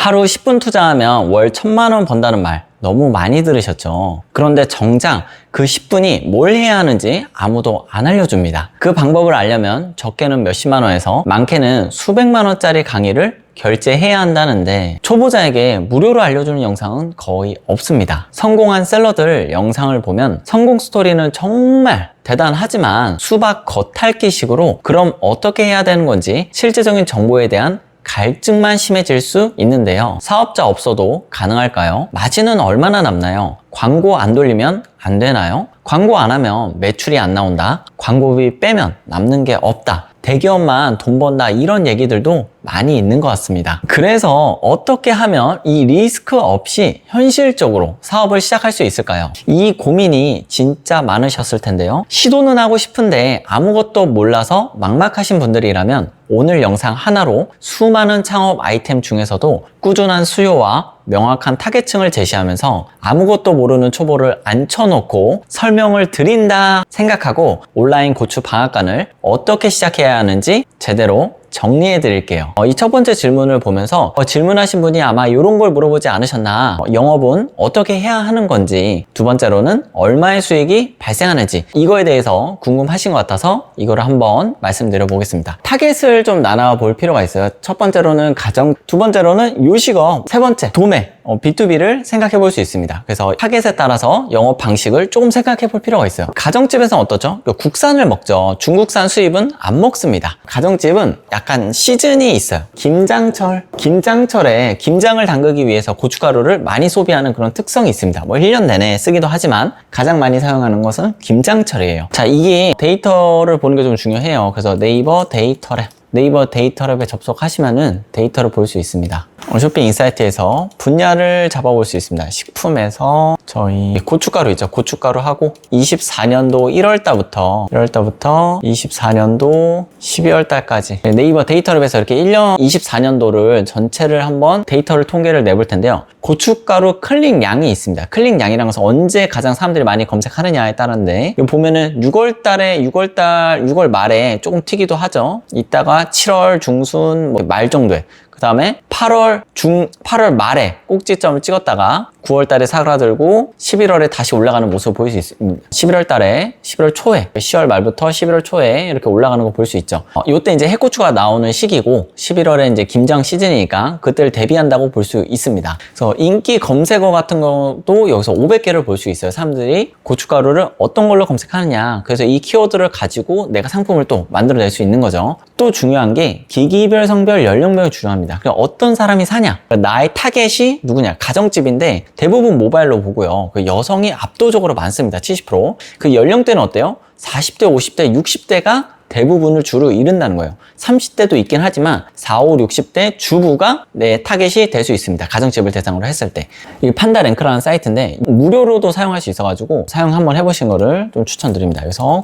하루 10분 투자하면 월 1000만 원 번다는 말 너무 많이 들으셨죠? 그런데 정작 그 10분이 뭘 해야 하는지 아무도 안 알려줍니다. 그 방법을 알려면 적게는 몇십만 원에서 많게는 수백만 원짜리 강의를 결제해야 한다는데 초보자에게 무료로 알려주는 영상은 거의 없습니다. 성공한 셀러들 영상을 보면 성공 스토리는 정말 대단하지만 수박 겉핥기식으로 그럼 어떻게 해야 되는 건지 실제적인 정보에 대한 갈증만 심해질 수 있는데요. 사업자 없어도 가능할까요? 마진은 얼마나 남나요? 광고 안 돌리면 안 되나요? 광고 안 하면 매출이 안 나온다. 광고비 빼면 남는 게 없다. 대기업만 돈 번다 이런 얘기들도 많이 있는 것 같습니다. 그래서 어떻게 하면 이 리스크 없이 현실적으로 사업을 시작할 수 있을까요? 이 고민이 진짜 많으셨을 텐데요. 시도는 하고 싶은데 아무것도 몰라서 막막하신 분들이라면 오늘 영상 하나로 수많은 창업 아이템 중에서도 꾸준한 수요와 명확한 타겟층을 제시하면서 아무것도 모르는 초보를 앉혀놓고 설명을 드린다 생각하고 온라인 고추 방앗간을 어떻게 시작해야 하는지 제대로 정리해 드릴게요. 이 첫 번째 질문을 보면서 질문하신 분이 아마 이런 걸 물어보지 않으셨나, 영업은 어떻게 해야 하는 건지, 두 번째로는 얼마의 수익이 발생하는지 이거에 대해서 궁금하신 것 같아서 이거를 한번 말씀드려 보겠습니다. 타겟을 좀 나눠 볼 필요가 있어요. 첫 번째로는 가정, 두 번째로는 요식업, 세 번째 도매, B2B를 생각해 볼 수 있습니다. 그래서 타겟에 따라서 영업 방식을 조금 생각해 볼 필요가 있어요. 가정집에서는 어떠죠? 국산을 먹죠. 중국산 수입은 안 먹습니다. 가정집은 약간 시즌이 있어요. 김장철에 김장을 담그기 위해서 고춧가루를 많이 소비하는 그런 특성이 있습니다. 뭐 1년 내내 쓰기도 하지만 가장 많이 사용하는 것은 김장철이에요. 자, 이게 데이터를 보는 게 좀 중요해요. 그래서 네이버 데이터랩에 접속하시면은 데이터를 볼 수 있습니다. 쇼핑 인사이트에서 분야를 잡아볼 수 있습니다. 식품에서 저희 고춧가루 있죠. 고춧가루 하고 24년도 1월달부터 24년도 12월달까지 네이버 데이터랩에서 이렇게 1년 24년도를 전체를 한번 데이터를 통계를 내볼 텐데요. 고춧가루 클릭량이 있습니다. 클릭량이라는 것은 언제 가장 사람들이 많이 검색하느냐에 따른데 보면은 6월 말에 조금 튀기도 하죠. 이따가 7월 중순 말 정도에 그 다음에 8월 말에 꼭지점을 찍었다가 9월 달에 사그라들고 11월에 다시 올라가는 모습을 보일 수 있습니다. 11월 초에 10월 말부터 11월 초에 이렇게 올라가는 거 볼 수 있죠. 이때 이제 해고추가 나오는 시기고 11월에 이제 김장 시즌이니까 그때를 대비한다고 볼 수 있습니다. 그래서 인기 검색어 같은 것도 여기서 500개를 볼 수 있어요. 사람들이 고춧가루를 어떤 걸로 검색하느냐. 그래서 이 키워드를 가지고 내가 상품을 또 만들어낼 수 있는 거죠. 또 중요한 게 기기별, 성별, 연령별이 중요합니다. 그럼 어떤 사람이 사냐? 나의 타겟이 누구냐? 가정집인데 대부분 모바일로 보고요. 여성이 압도적으로 많습니다. 70%. 그 연령대는 어때요? 40대, 50대, 60대가 대부분을 주로 이룬다는 거예요. 30대도 있긴 하지만 40, 60대 주부가 내 타겟이 될 수 있습니다. 가정집을 대상으로 했을 때. 이게 판다랭크라는 사이트인데 무료로도 사용할 수 있어가지고 사용 한번 해보신 거를 좀 추천드립니다. 그래서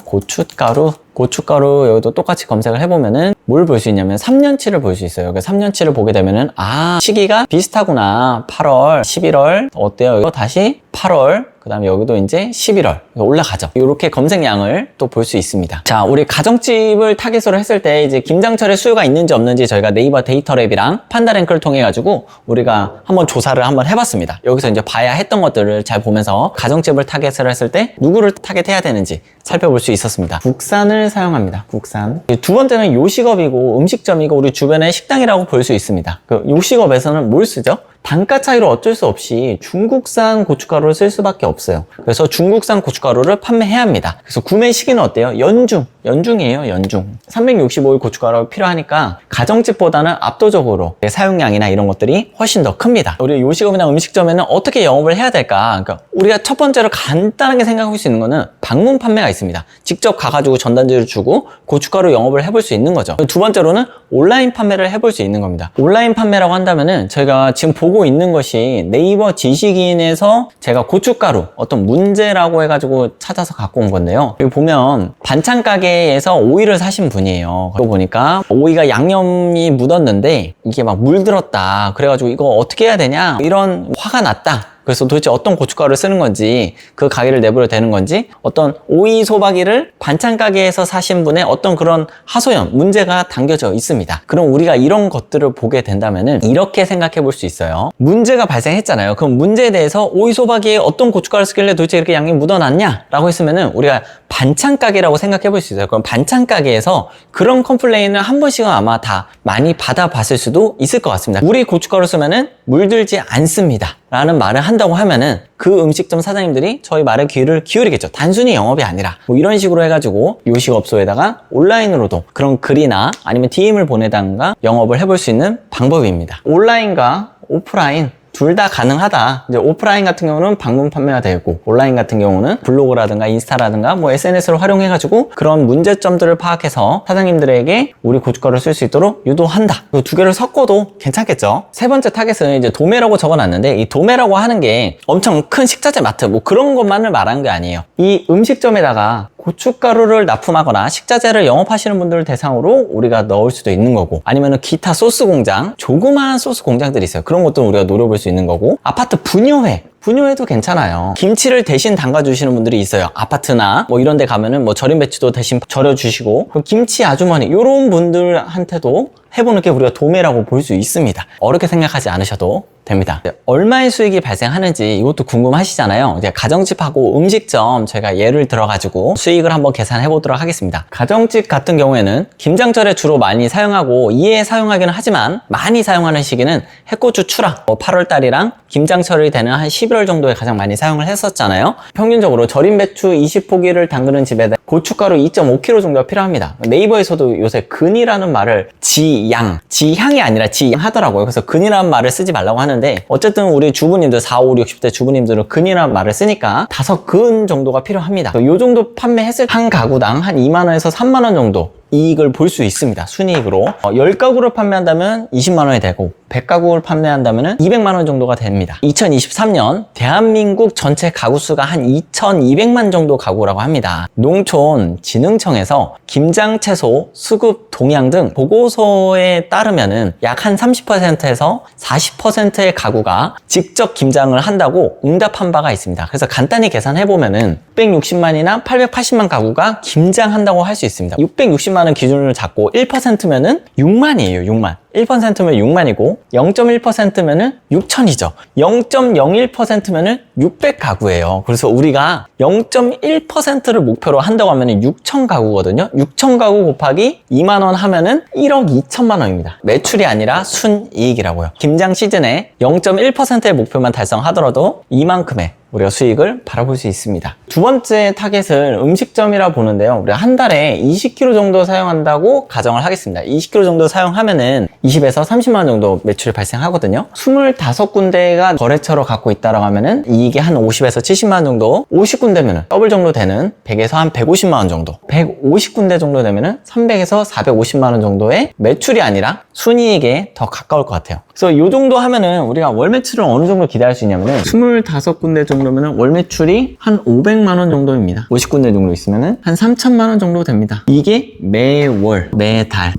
고춧가루 여기도 똑같이 검색을 해보면은 뭘 볼 수 있냐면 3년치를 볼 수 있어요. 3년치를 보게 되면은 시기가 비슷하구나. 8월, 11월 어때요? 이거 다시 8월, 그 다음에 여기도 이제 11월 올라가죠. 이렇게 검색량을 또 볼 수 있습니다. 자, 우리 가정집을 타겟으로 했을 때 이제 김장철에 수요가 있는지 없는지 저희가 네이버 데이터랩이랑 판다랭크를 통해 가지고 우리가 한번 조사를 한번 해봤습니다. 여기서 이제 봐야 했던 것들을 잘 보면서 가정집을 타겟을 했을 때 누구를 타겟해야 되는지 살펴볼 수 있었습니다. 국산을 사용합니다. 국산. 두 번째는 요식업이고 음식점이고 우리 주변의 식당이라고 볼 수 있습니다. 요식업에서는 뭘 쓰죠? 단가 차이로 어쩔 수 없이 중국산 고춧가루를 쓸 수밖에 없어요. 그래서 중국산 고춧가루를 판매해야 합니다. 그래서 구매 시기는 어때요? 연중이에요. 연중. 365일 고춧가루가 필요하니까 가정집보다는 압도적으로 사용량이나 이런 것들이 훨씬 더 큽니다. 우리 요식업이나 음식점에는 어떻게 영업을 해야 될까? 그러니까 우리가 첫 번째로 간단하게 생각할 수 있는 거는 방문 판매가 있습니다. 직접 가가지고 전단지를 주고 고춧가루 영업을 해볼 수 있는 거죠. 두 번째로는 온라인 판매를 해볼 수 있는 겁니다. 온라인 판매라고 한다면은 저희가 지금 보고 있는 것이 네이버 지식인에서 제가 고춧가루 어떤 문제라고 해가지고 찾아서 갖고 온 건데요. 여기 보면 반찬 가게에서 오이를 사신 분이에요. 그러고 보니까 오이가 양념이 묻었는데 이게 막 물들었다. 그래가지고 이거 어떻게 해야 되냐? 이런 화가 났다. 그래서 도대체 어떤 고춧가루를 쓰는 건지, 그 가게를 내버려도 되는 건지, 어떤 오이 소박이를 반찬 가게에서 사신 분의 어떤 그런 하소연, 문제가 담겨져 있습니다. 그럼 우리가 이런 것들을 보게 된다면은 이렇게 생각해 볼 수 있어요. 문제가 발생했잖아요. 그럼 문제에 대해서 오이 소박이에 어떤 고춧가루를 쓰길래 도대체 이렇게 양이 묻어났냐? 라고 했으면은 우리가 반찬 가게라고 생각해 볼 수 있어요. 그럼 반찬 가게에서 그런 컴플레인을 한 번씩은 아마 다 많이 받아봤을 수도 있을 것 같습니다. 우리 고춧가루 쓰면은 물들지 않습니다 라는 말을 한다고 하면은 그 음식점 사장님들이 저희 말에 귀를 기울이겠죠. 단순히 영업이 아니라 뭐 이런 식으로 해가지고 요식업소에다가 온라인으로도 그런 글이나 아니면 DM을 보내다가 영업을 해볼 수 있는 방법입니다. 온라인과 오프라인 둘 다 가능하다. 이제 오프라인 같은 경우는 방문 판매가 되고, 온라인 같은 경우는 블로그라든가 인스타라든가 뭐 SNS를 활용해가지고 그런 문제점들을 파악해서 사장님들에게 우리 고춧가루를 쓸 수 있도록 유도한다. 이 두 개를 섞어도 괜찮겠죠. 세 번째 타겟은 이제 도매라고 적어놨는데, 이 도매라고 하는 게 엄청 큰 식자재 마트 뭐 그런 것만을 말하는 게 아니에요. 이 음식점에다가 고춧가루를 납품하거나 식자재를 영업하시는 분들을 대상으로 우리가 넣을 수도 있는 거고, 아니면 기타 소스 공장, 조그마한 소스 공장들이 있어요. 그런 것도 우리가 노려볼 수 있는 거고, 아파트 분유회도 괜찮아요. 김치를 대신 담가주시는 분들이 있어요. 아파트나 뭐 이런 데 가면은 뭐 절임 배추도 대신 절여주시고, 김치 아주머니 이런 분들한테도 해보는 게 우리가 도매라고 볼 수 있습니다. 어렵게 생각하지 않으셔도 됩니다. 얼마의 수익이 발생하는지 이것도 궁금하시잖아요. 이제 가정집하고 음식점 저희가 예를 들어가지고 수익을 한번 계산해 보도록 하겠습니다. 가정집 같은 경우에는 김장철에 주로 많이 사용하고 이에 사용하기는 하지만 많이 사용하는 시기는 해고추 출하 8월달이랑 김장철이 되는 한 11월 정도에 가장 많이 사용을 했었잖아요. 평균적으로 절임 배추 20포기를 담그는 집에 고춧가루 2.5kg 정도가 필요합니다. 네이버에서도 요새 근이라는 말을 지향이 아니라 지양 하더라고요. 그래서 근이라는 말을 쓰지 말라고 하는데, 어쨌든 우리 주부님들 40, 50, 60대 주부님들은 근이라는 말을 쓰니까 5근 정도가 필요합니다. 요 정도 판매했을 때 한 가구당 한 2만원에서 3만원 정도 이익을 볼 수 있습니다. 순이익으로 10가구를 판매한다면 20만원이 되고 100가구를 판매한다면 200만원 정도가 됩니다. 2023년 대한민국 전체 가구 수가 한 2200만 정도 가구라고 합니다. 농촌진흥청에서 김장채소, 수급 동향 등 보고서에 따르면은 약 한 30%에서 40%의 가구가 직접 김장을 한다고 응답한 바가 있습니다. 그래서 간단히 계산해보면은 660만이나 880만 가구가 김장한다고 할 수 있습니다. 660만 원 기준으로 잡고 1%면은 6만이에요. 6만. 1%면 6만이고 0.1%면은 6천이죠. 0.01%면은 600가구예요. 그래서 우리가 0.1%를 목표로 한다고 하면은 6천 가구거든요. 6천 가구 곱하기 2만 원 하면은 1억 2천만 원입니다. 매출이 아니라 순이익이라고요. 김장 시즌에 0.1%의 목표만 달성하더라도 이만큼의 우리가 수익을 바라볼 수 있습니다. 두 번째 타겟은 음식점이라 보는데요. 우리가 한 달에 20kg 정도 사용한다고 가정을 하겠습니다. 20kg 정도 사용하면은 20에서 30만 원 정도 매출이 발생하거든요. 25군데가 거래처로 갖고 있다라고 하면은 이익이 한 50에서 70만 원 정도, 50군데면은 더블 정도 되는 100에서 한 150만 원 정도, 150군데 정도 되면은 300에서 450만 원 정도의 매출이 아니라 순이익에 더 가까울 것 같아요. 그래서 이 정도 하면은 우리가 월 매출을 어느 정도 기대할 수 있냐면은 25군데 정도면은 월 매출이 한 500만 원 정도입니다. 50군데 정도 있으면은 한 3천만 원 정도 됩니다. 이게 매월, 매달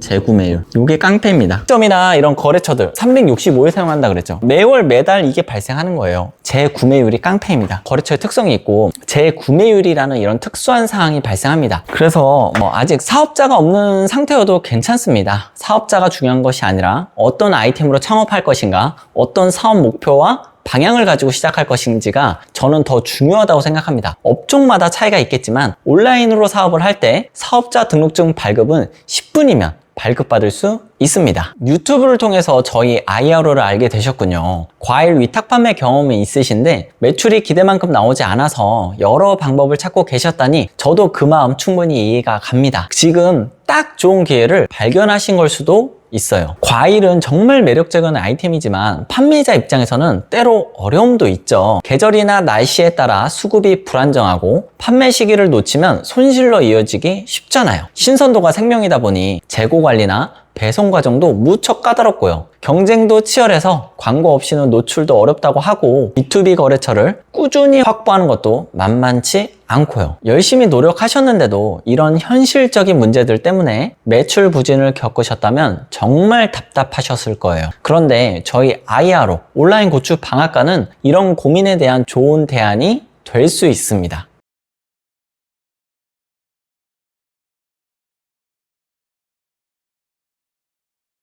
재구매율. 이게 깡패입니다. 점이나 이런 거래처들 365일 사용한다 그랬죠. 매월 매달 이게 발생하는 거예요. 재구매율이 깡패입니다. 거래처의 특성이 있고 재구매율이라는 이런 특수한 사항이 발생합니다. 그래서 뭐 아직 사업자가 없는 상태여도 괜찮습니다. 사업자가 중요한 것이 아니라 어떤 아이템으로 창업할 것인가, 어떤 사업 목표와 방향을 가지고 시작할 것인지가 저는 더 중요하다고 생각합니다. 업종마다 차이가 있겠지만 온라인으로 사업을 할 때 사업자 등록증 발급은 10분이면 발급받을 수 있습니다. 유튜브를 통해서 저희 IRO를 알게 되셨군요. 과일 위탁 판매 경험이 있으신데 매출이 기대만큼 나오지 않아서 여러 방법을 찾고 계셨다니 저도 그 마음 충분히 이해가 갑니다. 지금 딱 좋은 기회를 발견하신 걸 수도 있어요. 과일은 정말 매력적인 아이템이지만 판매자 입장에서는 때로 어려움도 있죠. 계절이나 날씨에 따라 수급이 불안정하고 판매 시기를 놓치면 손실로 이어지기 쉽잖아요. 신선도가 생명이다 보니 재고 관리나 배송 과정도 무척 까다롭고요. 경쟁도 치열해서 광고 없이는 노출도 어렵다고 하고 B2B 거래처를 꾸준히 확보하는 것도 만만치 않고요. 열심히 노력하셨는데도 이런 현실적인 문제들 때문에 매출 부진을 겪으셨다면 정말 답답하셨을 거예요. 그런데 저희 IRO 온라인 고축 방앗간은 이런 고민에 대한 좋은 대안이 될 수 있습니다.